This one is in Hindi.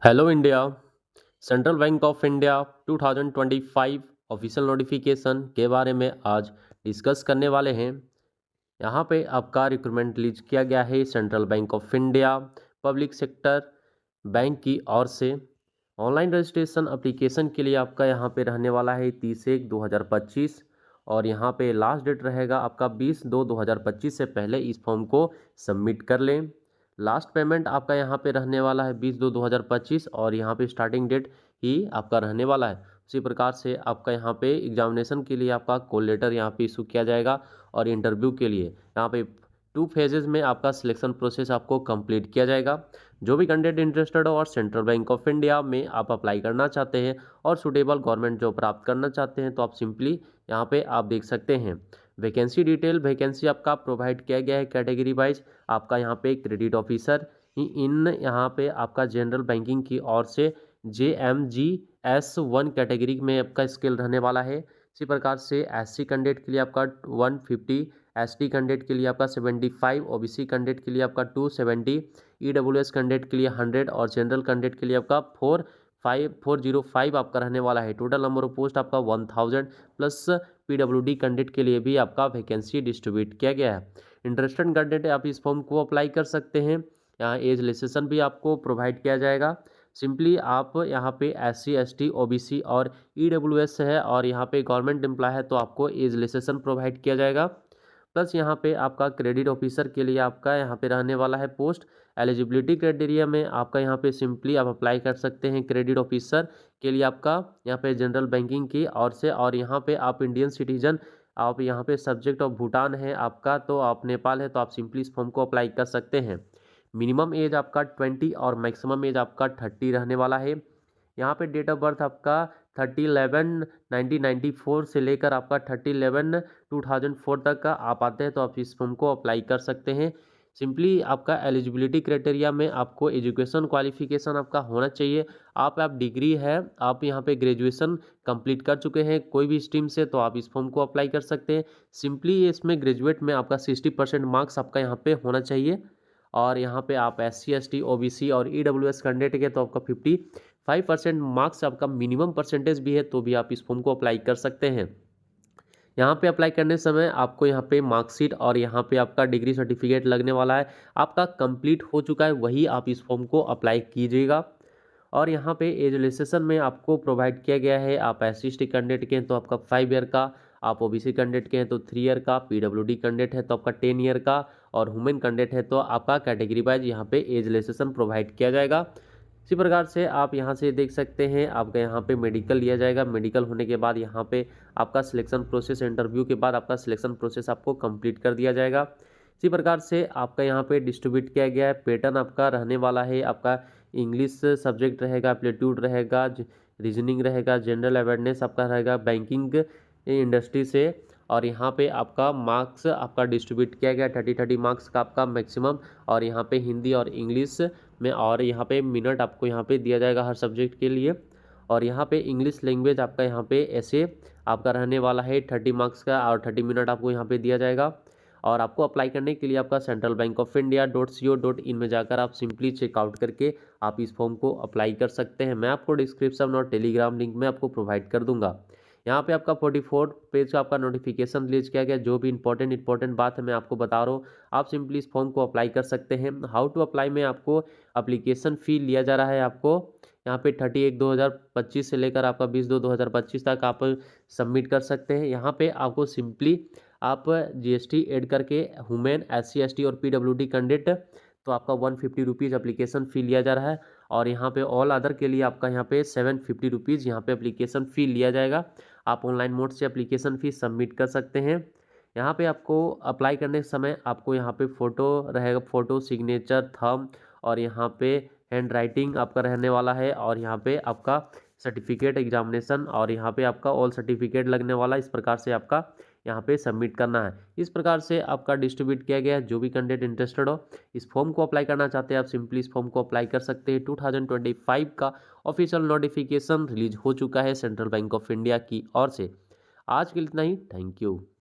Hello India. Central bank of India 2025 official notification के बारे में आज डिस्कस करने वाले हैं। यहाँ पे आपका रिक्रूटमेंट रिलीज किया गया है central bank of India public sector bank की ओर से। ऑनलाइन रजिस्ट्रेशन एप्लीकेशन के लिए आपका यहाँ पे रहने वाला है 30/1/2025 और यहाँ पे लास्ट डेट रहेगा आपका 20/2/2025 से पहले इस फॉर्म को सबमिट कर लें। लास्ट पेमेंट आपका यहाँ पे रहने वाला है 20/2/2025 और यहाँ पे स्टार्टिंग डेट ही आपका रहने वाला है। उसी प्रकार से आपका यहाँ पे एग्जामिनेशन के लिए आपका कॉल लेटर यहाँ पे इशू किया जाएगा और इंटरव्यू के लिए यहाँ पे 2 फेजेज में आपका सिलेक्शन प्रोसेस आपको कंप्लीट किया जाएगा। जो भी कैंडिडेट इंटरेस्टेड हो और सेंट्रल बैंक ऑफ इंडिया में आप अप्लाई करना चाहते हैं और सुटेबल गवर्नमेंट जॉब प्राप्त करना चाहते हैं तो आप सिंपली यहाँ पे आप देख सकते हैं वैकेंसी डिटेल। वैकेंसी आपका प्रोवाइड किया गया है कैटेगरी वाइज। आपका यहाँ पे क्रेडिट ऑफिसर इन यहाँ पे आपका जनरल बैंकिंग की ओर से JMGS1 कैटेगरी में आपका स्केल रहने वाला है। इसी प्रकार से SC कैंडिडेट के लिए आपका 150, ST कैंडिडेट के लिए आपका 75, OBC कैंडिडेट के लिए आपका 270, EWS कैंडिडेट के लिए 100 और जनरल कैंडिडेट के लिए आपका 405 आपका रहने वाला है। टोटल नंबर ऑफ पोस्ट आपका 1000 प्लस PWD कैंडिडेट के लिए भी आपका वैकेंसी डिस्ट्रीब्यूट किया गया है। इंटरेस्टेड कैंडिडेट आप इस फॉर्म को अप्लाई कर सकते हैं। यहाँ एज रिलेक्सेशन भी आपको प्रोवाइड किया जाएगा। सिंपली आप यहाँ पे SC ST OBC और EWS है और यहाँ पे गवर्नमेंट एम्प्लॉय है तो आपको एज रिलेक्सेशन प्रोवाइड किया जाएगा। प्लस यहाँ पे आपका क्रेडिट ऑफिसर के लिए आपका यहाँ पे रहने वाला है पोस्ट। एलिजिबिलिटी क्राइटेरिया में आपका यहाँ पे सिंपली आप अप्लाई कर सकते हैं क्रेडिट ऑफिसर के लिए आपका यहाँ पे जनरल बैंकिंग की ओर से। और यहाँ पे आप इंडियन सिटीजन, आप यहाँ पे सब्जेक्ट ऑफ भूटान है आपका, तो आप नेपाल है तो आप सिंपली इस फॉर्म को अप्लाई कर सकते हैं। मिनिमम एज आपका 20 और मैक्सिमम एज आपका 30 रहने वाला है। यहाँ पे डेट ऑफ बर्थ आपका 30/11/1994 से लेकर आपका 30/11/2004 तक का आप आते हैं तो आप इस फॉर्म को अप्लाई कर सकते हैं। सिंपली आपका एलिजिबिलिटी क्राइटेरिया में आपको एजुकेशन क्वालिफिकेशन आपका होना चाहिए। आप डिग्री है, आप यहाँ पे ग्रेजुएशन कंप्लीट कर चुके हैं कोई भी स्ट्रीम से तो आप इस फॉर्म को अप्लाई कर सकते हैं। सिंपली इसमें ग्रेजुएट में आपका 60% मार्क्स आपका यहाँ पे होना चाहिए। और यहाँ पे आप SC ST OBC और EWS कैंडिडेट के तो आपका 55% मार्क्स आपका मिनिमम परसेंटेज भी है तो भी आप इस फॉर्म को अप्लाई कर सकते हैं। यहाँ पे अप्लाई करने समय आपको यहाँ पे मार्कशीट और यहाँ पे आपका डिग्री सर्टिफिकेट लगने वाला है। आपका कंप्लीट हो चुका है वही आप इस फॉर्म को अप्लाई कीजिएगा। और यहाँ पे एज रिलैक्सेशन में आपको प्रोवाइड किया गया है आप SC ST कैंडिडेट के हैं तो आपका 5 ईयर का, आप OBC कैंडिडेट के हैं तो 3 ईयर का, PWD कैंडिडेट है तो आपका 10 ईयर का और वुमेन कैंडिडेट है तो आपका कैटेगरी वाइज यहाँ पे एज रिलैक्सेशन प्रोवाइड किया जाएगा। इसी प्रकार से आप यहाँ से देख सकते हैं आपका यहाँ पे मेडिकल लिया जाएगा। मेडिकल होने के बाद यहाँ पे आपका सिलेक्शन प्रोसेस, इंटरव्यू के बाद आपका सिलेक्शन प्रोसेस आपको कंप्लीट कर दिया जाएगा। इसी प्रकार से आपका यहाँ पे डिस्ट्रीब्यूट किया गया है। पैटर्न आपका रहने वाला है आपका इंग्लिश सब्जेक्ट रहेगा, एप्टीट्यूड रहेगा, रीजनिंग रहेगा, जनरल अवेयरनेस आपका रहेगा बैंकिंग इंडस्ट्री से। और यहाँ पे आपका मार्क्स आपका डिस्ट्रीब्यूट किया गया 30 मार्क्स का आपका मैक्सिमम। और यहाँ पे हिंदी और इंग्लिश में और यहाँ पे मिनट आपको यहाँ पे दिया जाएगा हर सब्जेक्ट के लिए। और यहाँ पे इंग्लिश लैंग्वेज आपका यहाँ पे ऐसे आपका रहने वाला है 30 मार्क्स का और 30 मिनट आपको यहाँ पे दिया जाएगा। और आपको अप्लाई करने के लिए आपका central bank of India .co.in में जाकर आप सिंपली चेकआउट करके आप इस फॉर्म को अप्लाई कर सकते हैं। मैं आपको डिस्क्रिप्शन और टेलीग्राम लिंक में आपको प्रोवाइड कर दूंगा। यहाँ पे आपका 44 पेज का आपका नोटिफिकेशन रिलीज किया गया। जो भी इंपॉर्टेंट बात है मैं आपको बता रहा हूँ। आप सिंपली इस फॉर्म को अप्लाई कर सकते हैं। हाउ टू अप्लाई में आपको एप्लीकेशन फ़ी लिया जा रहा है आपको यहाँ पे 31/2/2025 से लेकर आपका 20/2/2025 तक आप सबमिट कर सकते हैं। यहाँ पे आपको सिंपली आप GST ऐड करके वुमेन SC ST और PWD कैंडिडेट तो आपका 150 रुपीज़ एप्लीकेशन फ़ी लिया जा रहा है। और यहाँ पे ऑल अदर के लिए आपका यहाँ पे 750 रुपीज़ यहाँ पे एप्लीकेशन फ़ी लिया जाएगा। आप ऑनलाइन मोड से एप्लीकेशन फ़ी सबमिट कर सकते हैं। यहाँ पे आपको अप्लाई करने के समय आपको यहाँ पे फ़ोटो रहेगा, फ़ोटो, सिग्नेचर, थंब और यहाँ पे हैंड राइटिंग आपका रहने वाला है। और यहाँ पे आपका सर्टिफिकेट एग्जामिनेशन और यहाँ पे आपका ऑल सर्टिफिकेट लगने वाला, इस प्रकार से आपका यहाँ पे सबमिट करना है। इस प्रकार से आपका डिस्ट्रीब्यूट किया गया है। जो भी कैंडिडेट इंटरेस्टेड हो इस फॉर्म को अप्लाई करना चाहते हैं आप सिंपली इस फॉर्म को अप्लाई कर सकते हैं। 2025 का ऑफिशियल नोटिफिकेशन रिलीज हो चुका है सेंट्रल बैंक ऑफ इंडिया की ओर से। आज के लिए इतना ही। Thank you.